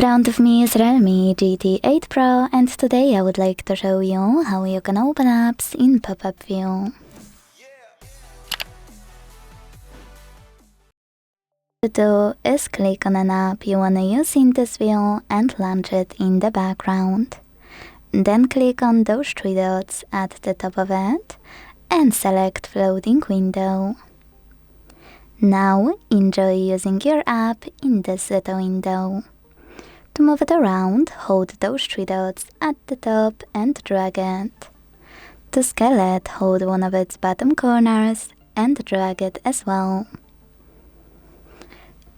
In front of me is REALME GT8 Pro, and today I would like to show you how you can open apps in pop-up view. To do is click on an app you wanna use in this view and launch it in the background. Then click on those three dots at the top of it and select floating window. Now enjoy using your app in this little window. To move it around, hold those three dots at the top and drag it. To scale it, hold one of its bottom corners and drag it as well.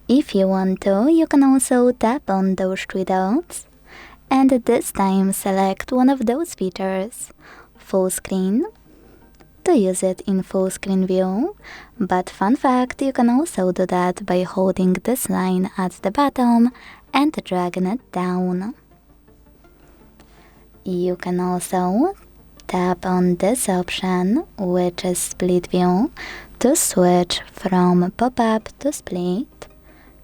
If you want to, you can also tap on those three dots and this time select one of those features, full screen, to use it in full screen view, but fun fact, you can also do that by holding this line at the bottom and dragging it down. You can also tap on this option, which is split view, to switch from pop-up to split.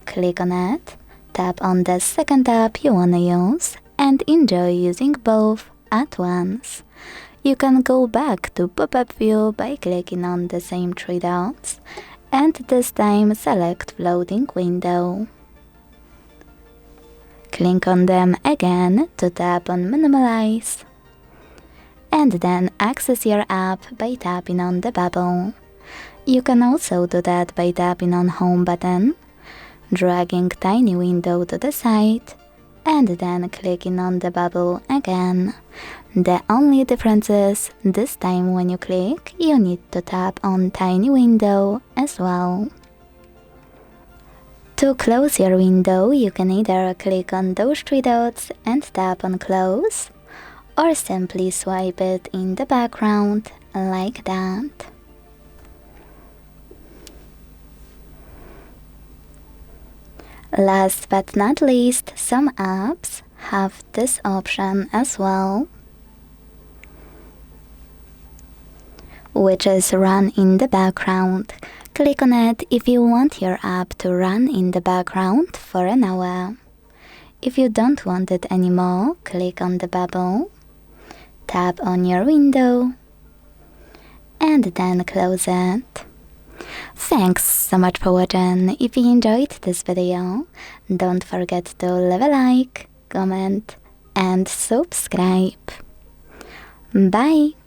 Click on it, tap on the second tab you wanna use, and enjoy using both at once. You can go back to pop-up view by clicking on the same three dots, and this time select floating window. Click on them again to tap on minimize, and then access your app by tapping on the bubble. You can also do that by tapping on home button, dragging tiny window to the side, and then clicking on the bubble again. The only difference is, this time when you click, you need to tap on tiny window as well. To close your window, you can either click on those three dots and tap on close, or simply swipe it in the background like that. Last but not least, some apps have this option as well, which is run in the background. Click on it if you want your app to run in the background for an hour. If you don't want it anymore, click on the bubble, tap on your window, and then close it. Thanks so much for watching. If you enjoyed this video, don't forget to leave a like, comment, and subscribe. Bye!